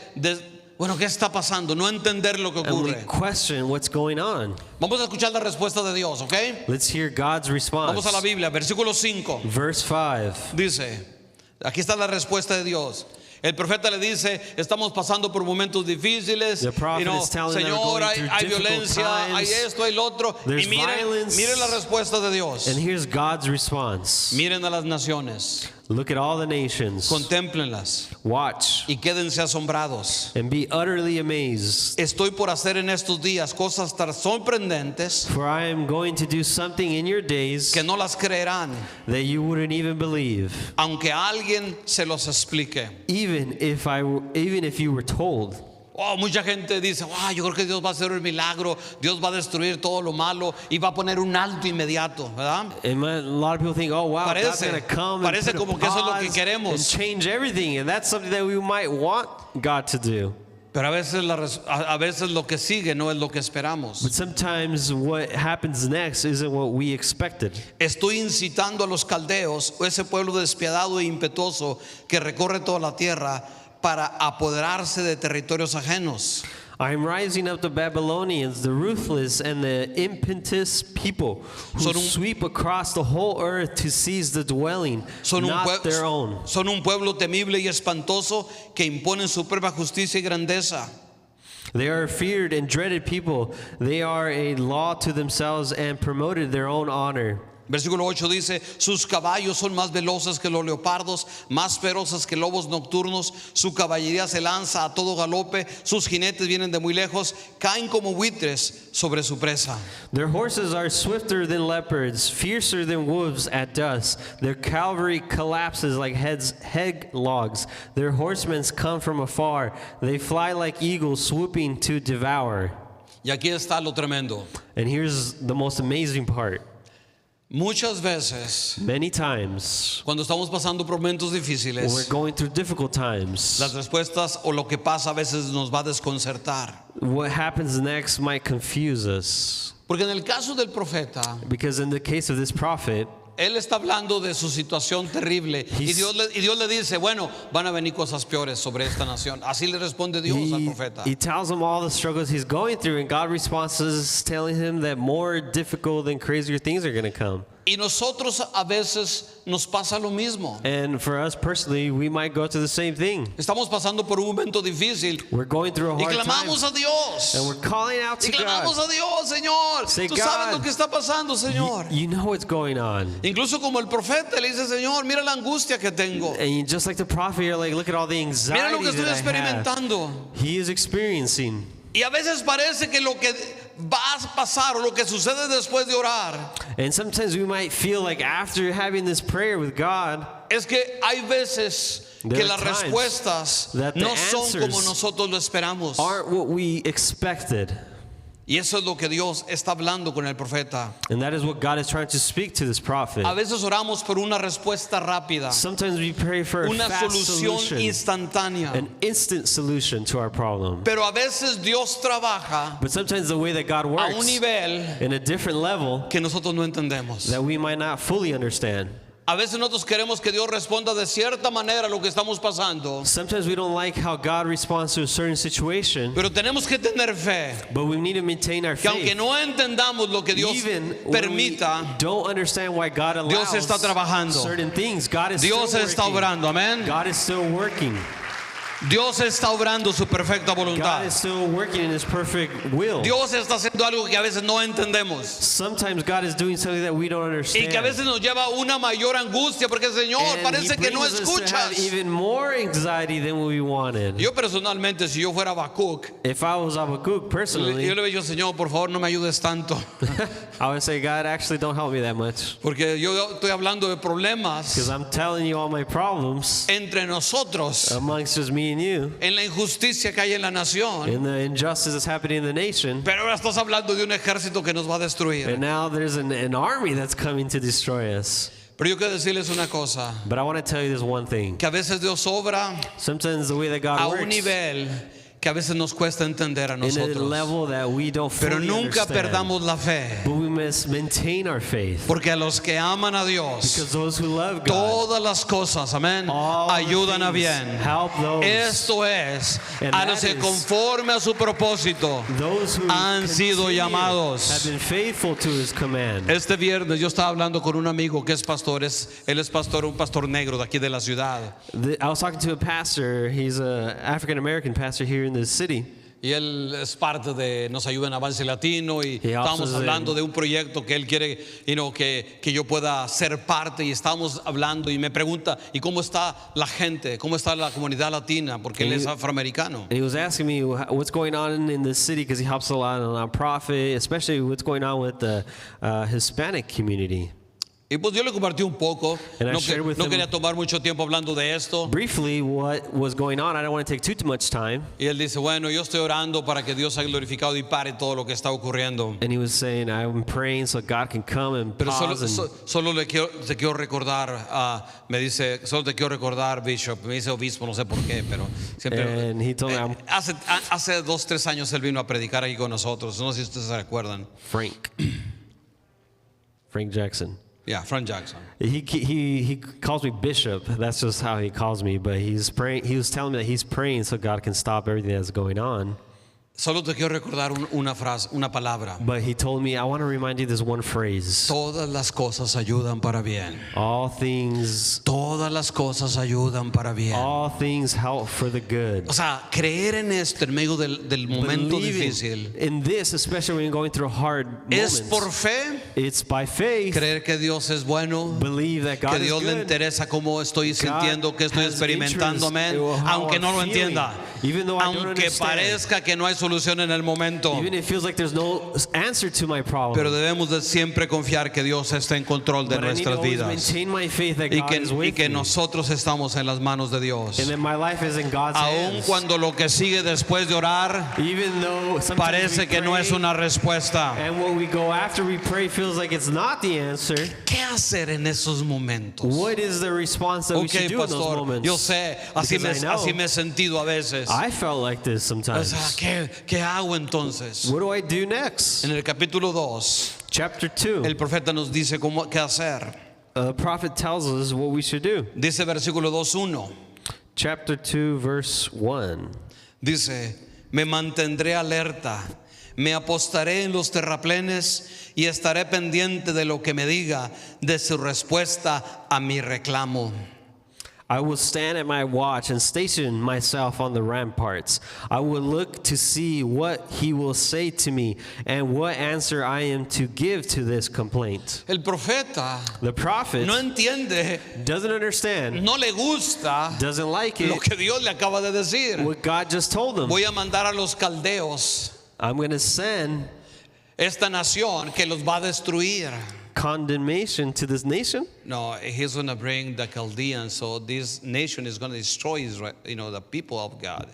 bueno, ¿qué está pasando? No entender lo que And we ocurre. question what's going on. Vamos a escuchar la respuesta de Dios, ¿ok? Let's hear God's response. Vamos a la Biblia, versículo 5. Verse 5. Dice, aquí está la respuesta de Dios. El profeta le dice, estamos pasando por momentos difíciles, The prophet is telling them Señor, we're going hay through violencia, difficult hay times. esto, hay lo otro. There's Y miren violence. la respuesta de Dios. And here's God's response. Miren a las naciones, Look at all the nations. contémplenlas Watch y quédense asombrados. and be utterly amazed. Estoy por hacer en estos días cosas tan sorprendentes For I am going to do something in your days que no las creerán, that you wouldn't even believe, aunque alguien se los explique. even if you were told. Oh, mucha gente dice, yo creo que Dios va a hacer un milagro, Dios va a destruir todo lo malo y va a poner un alto inmediato, ¿verdad? And a lot of people think, oh wow, God's Parece- going to come and parece put a como que eso es lo que pause queremos. and change everything, and that's something that we might want God to do. Pero a veces lo que sigue no es lo que esperamos. But sometimes what happens next isn't what we expected. Estoy incitando a los caldeos, ese pueblo despiadado e impetuoso que recorre toda la tierra, para apoderarse de territorios ajenos. I'm rising up the Babylonians, the ruthless and the impetuous people who sweep across the whole earth to seize the dwelling, not their own. Son un pueblo temible y espantoso que imponen su propia justicia y grandeza. They are a feared and dreaded people. They are a law to themselves and promoted their own honor. Versículo 8 dice, sus caballos son más veloces que los leopardos, más feroces que lobos nocturnos, su caballería se lanza a todo galope, sus jinetes vienen de muy lejos, caen como buitres sobre su presa. Their horses are swifter than leopards, fiercer than wolves at dusk. Their cavalry collapses like hedgehogs. Their horsemen come from afar. They fly like eagles swooping to devour. Y aquí está lo tremendo. And here's the most amazing part. Muchas veces, Many times, cuando estamos pasando por momentos when we're difíciles, going through difficult times, las respuestas o lo que pasa a veces nos va a desconcertar. what happens next might confuse us. Porque en el caso del profeta, Because in the case of this prophet, él está hablando de su situación terrible y Dios le dice, bueno, van a venir cosas peores sobre esta nación. Así le responde Dios al profeta. he tells him all the struggles he's going through, and God responds telling him that more difficult and crazier things are going to come. Y nosotros a veces nos pasa lo mismo. And for us personally, we might go through the same thing. Estamos pasando por un momento difícil We're going through a y hard time, clamamos a Dios. and we're calling out Y to clamamos God. a Dios, Señor. Say, Tú sabes God, lo que está pasando, Señor. You know what's going on. Incluso como el profeta le dice, Señor, mira la angustia que tengo. And just like the prophet, you're like, look at all the Mira lo anxiety que estoy that I have. experimentando. He is experiencing. Y a veces parece que lo que va a pasar o lo que sucede después de orar And sometimes we might feel like after having this prayer with God, es que hay veces There que are las times respuestas that the no son como answers nosotros lo esperamos. aren't what we expected. Y eso es lo que Dios está hablando con el profeta. And that is what God is trying to speak to this prophet. A veces oramos por una respuesta rápida, Sometimes we pray for a una fast solución solution, instantánea. an instant solution to our problem. Pero a veces Dios trabaja But sometimes the way that God a un works nivel in a different level que nosotros no entendemos. that we might not fully understand. A veces nosotros queremos que Dios responda de cierta manera a lo que estamos pasando, Sometimes we don't like how God responds to a certain situation, pero tenemos que tener fe but we need to maintain our que aunque faith. no entendamos lo que Dios Even when we permita, don't understand why God allows Dios está trabajando. certain things, God is Dios still está working. obrando, amén. God is still working. Dios está obrando su perfecta God voluntad. is still working in His perfect will. Dios está haciendo algo que a veces no entendemos Sometimes God is doing something that we don't y understand. que a veces nos lleva a una mayor angustia porque Señor, And parece He que no brings us to have escuchas. even more anxiety than we wanted. Yo personalmente, si yo fuera Habacuc, If I was Habakkuk personally, yo le digo, Señor, por favor, no me ayudes tanto, I would say, God, actually don't help me that much. porque yo estoy hablando de Because problemas I'm telling you all my problems entre nosotros, amongst just me and you, en la injusticia que hay en la nación. and the injustice that's happening in the nation. Pero ahora estás hablando de un ejército que nos va a destruir. And now there's an army that's coming to destroy us. Pero yo quiero decirles una cosa, But I want to tell you this one thing. que a veces Dios obra Sometimes the way that a God un works nivel que a veces nos cuesta entender a in a nosotros. level that we don't Pero fully nunca understand. perdamos la fe, But we must maintain our faith. porque a los que aman a Dios, Because those who love God, todas las cosas, amén, all the ayudan a things bien. help those. Esto es, And a los that que is conforme a su propósito Those who han sido continue llamados. have been faithful to His command. Este viernes yo estaba hablando con un amigo que es pastor, él es pastor, un pastor negro de aquí de la ciudad. I was talking to a pastor. He's an African American pastor here in this city. Y él es parte de Nos Ayuda en Avance Latino y He also estábamos is hablando de un proyecto que él quiere que yo pueda ser parte y estábamos hablando y me pregunta, ¿y cómo está la gente? ¿Cómo está la comunidad latina? Porque él es afroamericano. And he was asking me what's going on in this city because he helps a lot on nonprofit, especially what's going on with the Hispanic community. Y pues yo le compartí un poco. And I No, shared with no him quería tomar mucho tiempo hablando de esto. briefly what was going on. I don't want to take too much time. Y él dice, bueno, yo estoy orando para que Dios sea glorificado y pare todo lo que está ocurriendo. And he was saying, I'm praying so God can come and Pero solo, pause. And solo te quiero recordar, me dice, solo te quiero recordar, Bishop. Me dice obispo, no sé por qué, pero siempre. And he told me, I'm Hace 2-3 años él vino a predicar aquí con nosotros. No sé si ustedes se recuerdan. Frank Jackson. Yeah, Frank Jackson. He calls me Bishop. That's just how he calls me. But he's praying. He was telling me that he's praying so God can stop everything that's going on. Solo te quiero recordar una frase, una palabra. But he told me, I want to remind you this one phrase. Todas las cosas ayudan para bien. All things Todas las cosas ayudan para bien. help for the good. O sea, creer en esto en medio del momento Believing difícil in this, especially when you're going through hard es moments, por fe. it's by faith. Creer que Dios es bueno, Believe that que God is Dios le good. interesa cómo estoy sintiendo, que estoy has experimentando, interest amén. in how Aunque I'm no lo feeling, entienda, even though I don't aunque understand. parezca que no hay solución en el momento, Even if it feels like there's no answer to my problem. pero debemos de siempre confiar que Dios está en control de But I need to nuestras always vidas maintain my faith that y God is y with que me. nosotros estamos en las manos de Dios. And that my life is in God's Aun hands. cuando lo que sigue después de orar Even though sometimes parece we que no pray, es una respuesta. and what we go after we pray feels like it's not the answer. ¿Qué hacer en esos momentos? What is the response that we Ok, should do in those pastor, moments? yo sé, así Because I know. así me he sentido a veces. I felt like this O sometimes. sea, ¿qué hago entonces? What do I do next? En el capítulo 2, Chapter 2. el profeta nos dice qué hacer. A prophet tells us what we should do. Dice versículo 2:1. Chapter 2, verse 1. Dice, me mantendré alerta, me apostaré en los terraplenes y estaré pendiente de lo que me diga, de su respuesta a mi reclamo. I will stand at my watch and station myself on the ramparts. I will look to see what he will say to me and what answer I am to give to this complaint. El profeta The prophet no entiende, doesn't understand, no le gusta doesn't like lo it, que Dios le acaba de decir. what God just told him. Voy a mandar a los caldeos, I'm going to send esta nación que los va a destruir. condemnation to this nation. No, he's going to bring the Chaldeans, so this nation is going to destroy Israel, the people of God.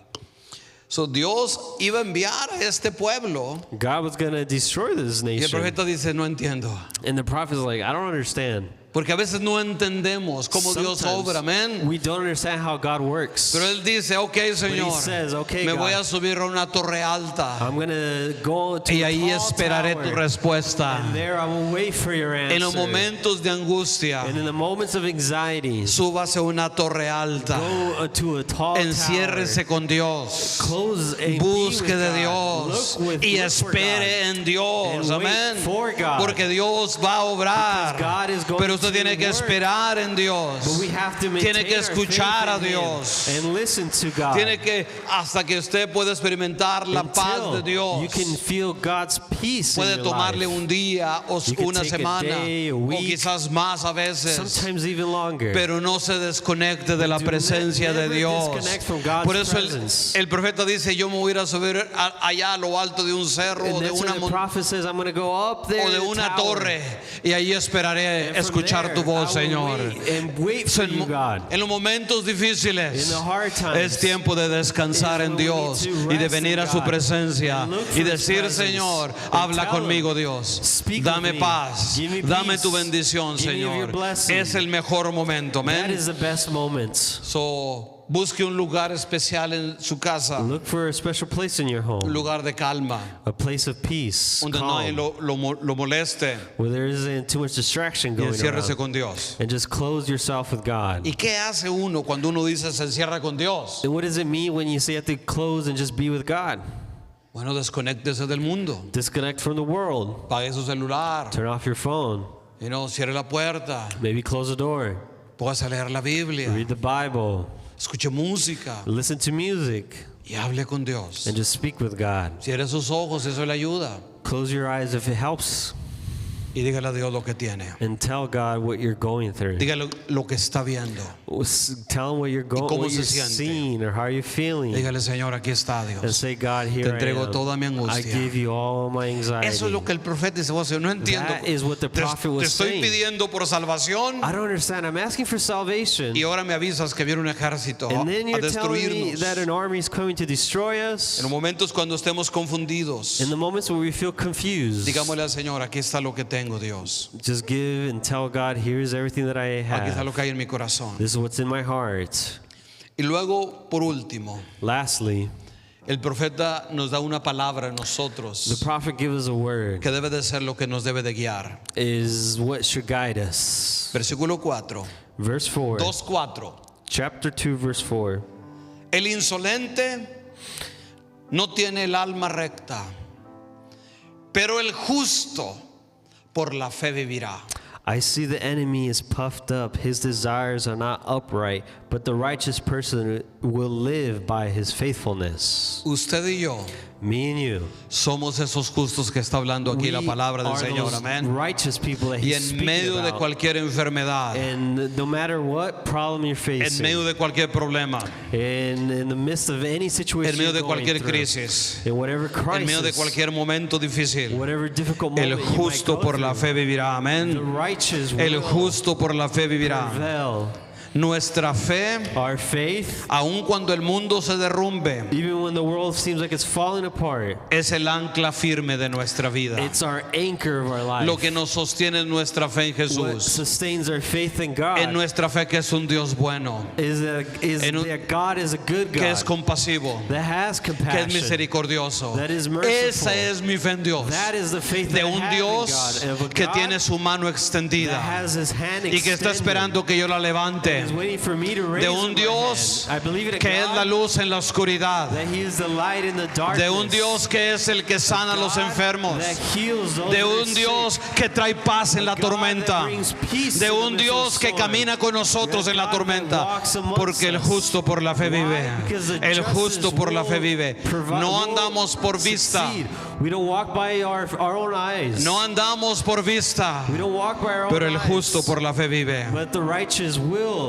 So Dios iba a enviar a este pueblo God was going to destroy this y el nation. profeta dice, no entiendo. And the prophet's like, I don't understand. Porque a veces no entendemos cómo Dios Sometimes obra, amén. we don't understand how God works. Pero él dice, ok, Señor, says, "Okay, me voy God. a subir a una torre alta I'm going to go to y a ahí tall esperaré tower, tu respuesta. and there I will wait for your answer. En los momentos de angustia, And in the moments of anxiety, súbase a una torre alta, go to a tall enciérrese con Dios, tower, close and be busque with de God. Dios Look with, y look for espere God. en Dios, And wait amén. for God. Porque Dios va a obrar, Because God is going pero usted to tiene que work. esperar en Dios, But we have to maintain tiene que our escuchar faith a in Him Dios, and listen to God. tiene que hasta que usted pueda experimentar la paz de Until Dios. you can feel God's peace in Puede your tomarle life. un día o You can una take a semana day, a o week, quizás más a veces. Sometimes even longer. Pero no se desconecte de la Do presencia de never Dios. disconnect from God's Por eso presence. el profeta dice, yo me voy a ir a subir allá a lo alto de un cerro o And de that's una when the prophet says, I'm going to go up there o de to the una tower. torre y ahí esperaré And from escuchar there, tu voz, I will Señor. wait and wait for you, God. En los momentos difíciles In the hard times, es tiempo de descansar is en when we need Dios to y de rest venir in a su God presencia and look for y His decir, presence Señor, and habla tell conmigo, Him, Dios. speak Dame with me, paz, give me dame peace, tu bendición, give me of your Señor. blessing. Es el mejor momento, That amén. is the best moments. So, busque un lugar especial en su casa, un Look for a special place in your home, lugar de calma, a place of peace, donde nadie calm, lo moleste where there isn't too much distraction y going enciérrese on. con Dios. And just close yourself with God. ¿Y qué hace uno cuando uno dice se encierra con Dios? And what does it mean when you say you have to close and just be with God? Bueno, desconéctese del mundo, Disconnect from the world. pague su celular, Turn off your phone. cierre la puerta, Maybe close the door. póngase a leer la Biblia, Read the Bible. escuche música Listen to music. y hable con Dios. And just speak with God. Cierre sus ojos, eso le ayuda. Close your eyes if it helps. y dígale a Dios lo que tiene. and tell God what you're going through. Dígale lo que está viendo. Tell him what you're going, cómo what se you're siente. seeing, or how you're feeling. Dígale, Señor, aquí está And Dios. say, God, Te here I entrego am. toda mi I angustia. give you all my anxiety. Eso es lo que el profeta dice. "Vos, yo no entiendo. That is what the Te prophet was estoy saying. pidiendo por salvación I don't understand. I'm asking for salvation. y ahora me avisas que viene un ejército And then a you're telling me destruirnos." that an army is coming to destroy us. En los momentos cuando estemos confundidos, In the moments where we feel confused, digámosle al Señor, aquí está lo que tengo, Dios. just give and tell God, here's everything that I Aquí está lo have. que hay en mi corazón. This is what's in my heart. Y luego, por último, Lastly, el profeta nos da una palabra a the nosotros prophet gives us a word, que debe de ser lo que nos debe de guiar. is what should guide us. Versículo 4, Verse 4, 2:4. chapter 2, verse 4. El insolente no tiene el alma recta, pero el justo por la fe vivirá. I see the enemy is puffed up. His desires are not upright, but the righteous person will live by his faithfulness. Usted y yo Me and you. somos esos justos que está hablando aquí la We palabra del are Señor. those Amén. righteous people that Y he's en speaking medio de about. cualquier enfermedad, And no matter what problem you're en facing, medio de cualquier problema, and in the midst of any situation en medio de you're going cualquier through, crisis, in whatever en medio de crisis, cualquier momento difícil, whatever difficult el moment you might justo go por la through, fe vivirá. the Amén. righteous El will justo por la fe vivirá. prevail. Nuestra fe, Our faith, aun cuando el mundo se derrumbe, even when the world seems like it's falling apart, es el ancla firme de nuestra vida. it's our anchor of our life. Lo que nos sostiene es nuestra fe en What Jesús, sustains our faith in God en nuestra fe que es un Dios bueno, is that God is a good que es God compasivo, that has que es compassion. misericordioso. That is merciful. Esa es mi fe en Dios, That is the faith de that I un have in Dios God, of a que God tiene su mano that extendida has his hand y que está extended, esperando que yo la levante, is waiting for me to raise de up un my Dios hand. I believe in a que es God la luz en la oscuridad, that he is the light in the darkness, de un Dios que es el que sana a los God enfermos, that heals those de that are un sick, Dios que trae paz en la God that tormenta, brings peace de in the un midst of Dios que storm. camina con nosotros Yes, en la God that tormenta, walks amongst porque el us. justo por la fe Why? vive. Because the El justo justice por la fe will vive. provide- No will andamos por vista, succeed. We don't walk by our own eyes. no andamos por vista, We don't walk by our own pero el eyes. justo por la fe vive. But the righteous will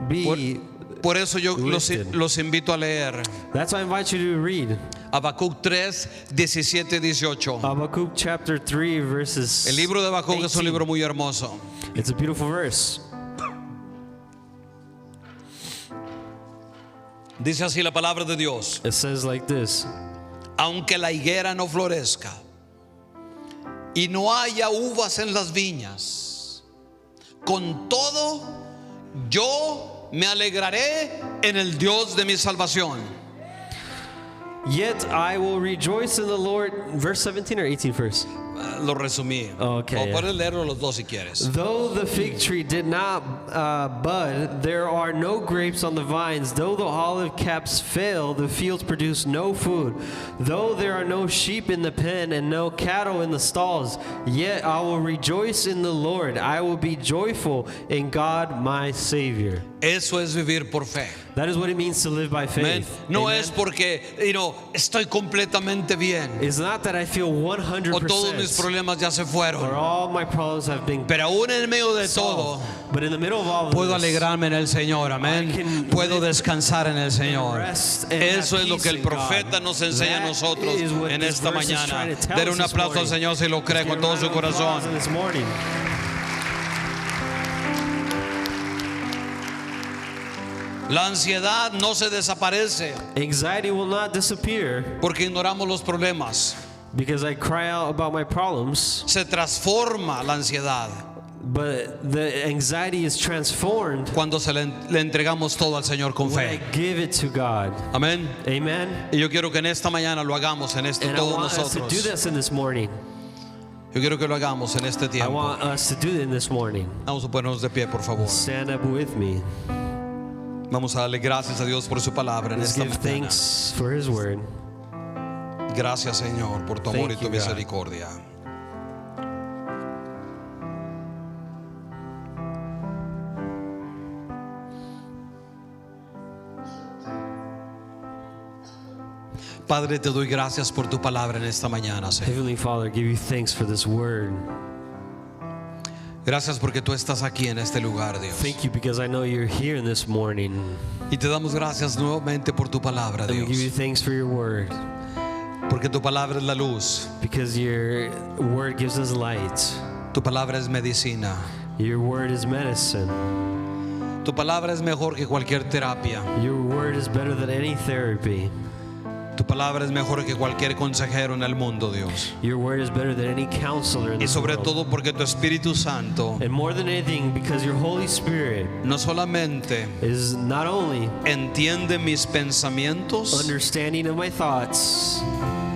be. Por eso yo lifted. los invito a leer That's why I invite you to read Habacuc 3, 17, 18. Habakkuk chapter 3 verses. El libro de Habacuc es un 18. libro muy hermoso. It's a beautiful verse. Dice así la palabra de Dios: It says like this: aunque la higuera no florezca y no haya uvas en las viñas, con todo yo me alegraré en el Dios de mi salvación. Yet I will rejoice in the Lord. Verse 17 or 18 first. Lo resumí. Okay, O puedes leerlo los dos si quieres. Though the fig tree did not bud, there are no grapes on the vines. Though the olive caps fail, the fields produce no food. Though there are no sheep in the pen and no cattle in the stalls, yet I will rejoice in the Lord. I will be joyful in God my Savior. Eso es vivir por fe. That is what it means to live by Amén. faith. No Amen? es porque estoy completamente bien It's not that I feel 100% o todos mis problemas ya se or fueron, all my problems have been pero aún en medio de todo solved. But in the middle of all of puedo this, alegrarme en el Señor, I amén. can Puedo live descansar en el Señor. rest and Eso have es lo que peace el in profeta God. nos enseña a That nosotros is what en this esta verse is mañana. trying to tell Dar us un this aplauso al morning. Señor si lo cree Let's con give a todo su round of applause corazón. this morning. La ansiedad no se desaparece Anxiety will not disappear porque ignoramos los problemas. because I cry out about my problems, Se transforma la ansiedad but the anxiety is transformed cuando le entregamos todo al Señor con when I fe. give it to God. Amén. Amen. Y yo quiero que en esta mañana lo hagamos en esto And I todos want us to do nosotros. this in this morning. Yo quiero que lo hagamos en este I tiempo. want us to do it in this morning. Vamos a ponernos de pie, por favor. Stand up with me. Vamos a darle gracias a Dios por su palabra en Let's esta give mañana. thanks for His word. Gracias, Señor, por tu amor y Thank tu you, God. misericordia. Padre, te doy gracias por tu palabra en esta mañana, Señor. Heavenly Father, give you thanks for this word. Gracias porque tú estás aquí en este lugar, Dios. Thank you because I know you're here this morning. Y te damos gracias nuevamente por tu palabra, And we give you Dios. thanks for your word, Porque tu palabra es la luz. because your word gives us light. Tu palabra es medicina. Your word is medicine. Tu palabra es mejor que cualquier terapia. Your word is better than any therapy. Tu palabra es mejor que cualquier consejero en el mundo, Dios. Your word is better than any counselor in Y this sobre world. todo porque tu Espíritu Santo And more than anything, because your Holy Spirit no solamente is not only entiende mis pensamientos, understanding of my thoughts,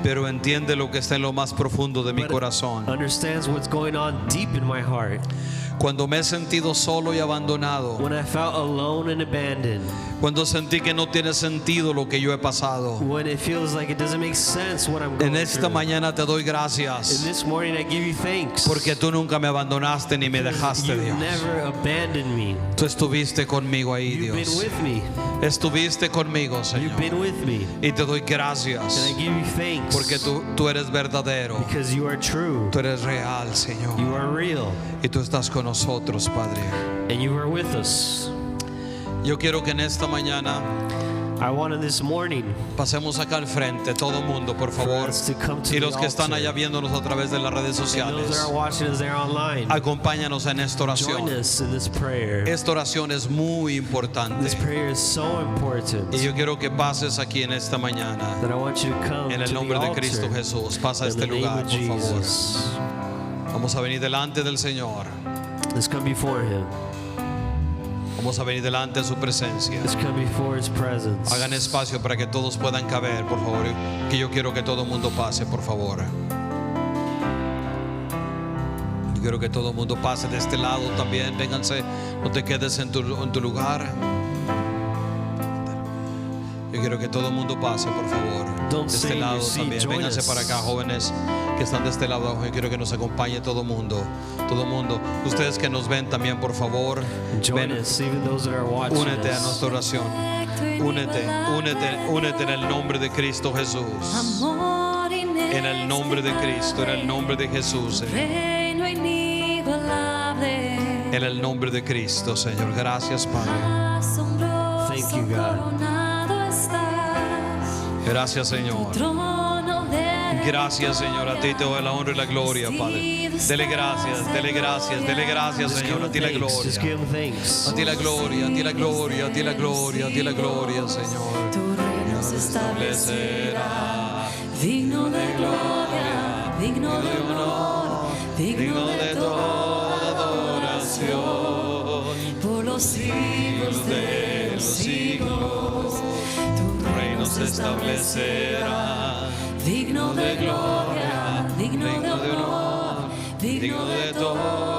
pero entiende lo que está en lo más profundo de mi but corazón. understands what's going on deep in my heart. Cuando me he sentido solo y abandonado, When I felt alone and abandoned, cuando sentí que no tiene sentido lo que yo he pasado, when it feels like it doesn't make sense what I'm en going esta through. mañana te doy And gracias this morning I give you thanks. porque tú nunca me abandonaste ni me because dejaste, you Dios. never abandoned me. Tú estuviste conmigo ahí, You've been Dios. with me. Estuviste conmigo, You've been Señor. with me. Y te doy And gracias I give you thanks porque tú eres verdadero. because you are true. Tú eres real, Señor. You are real. Y tú estás con nosotros, Padre. And you are with us. Yo quiero que en esta mañana I wanted this morning pasemos acá al frente, todo el mundo, por for favor. us to come to Y the los que están altar. allá viéndonos a través de las redes And those that sociales, are watching us there online, acompáñanos en esta join oración. us in this prayer. Esta oración es muy importante. This prayer is so important Y yo quiero que pases aquí en esta mañana. that I want you to come En el to the nombre de altar Cristo Jesús, pasa a in este the name lugar, of por favor. Jesus. Vamos a venir delante del Señor. Let's come before Him. Vamos a venir delante de su presencia. Let's come before His presence. Hagan espacio para que todos puedan caber, por favor. Que yo quiero que todo el mundo pase, por favor. Yo quiero que todo el mundo pase de este lado también. Vénganse, no te quedes en tu lugar. Yo quiero que todo el mundo pase, por favor. Don't De este stay in lado your seat, también. join Vénganse us. para acá, jóvenes que están de este lado. Yo quiero que nos acompañe todo el mundo. Todo el mundo. Ustedes que nos ven también, por favor. Join Ven, us, even those that are watching únete a us. nuestra oración. Únete en el nombre de Cristo Jesús. En el nombre de Cristo, en el nombre de Jesús, Señor. Reino inigualable, En el nombre de Cristo, Señor. Gracias, Padre. asombroso, Thank you, God. coronado estás, Gracias, Señor. trono de Gracias, Señor. A ti te doy la honra y la gloria, Padre. Dele gracias, dele gracias, dele gracias, Just give Señor. A Him ti la thanks. Just gloria. give Him thanks. A ti la gloria, a ti la gloria, a ti la gloria, a ti la gloria, Señor. tu reino se establecerá, digno de gloria, digno de honor, digno de toda adoración, por los siglos de los siglos, tu reino se establecerá, digno de gloria, digno de honor, digno de toda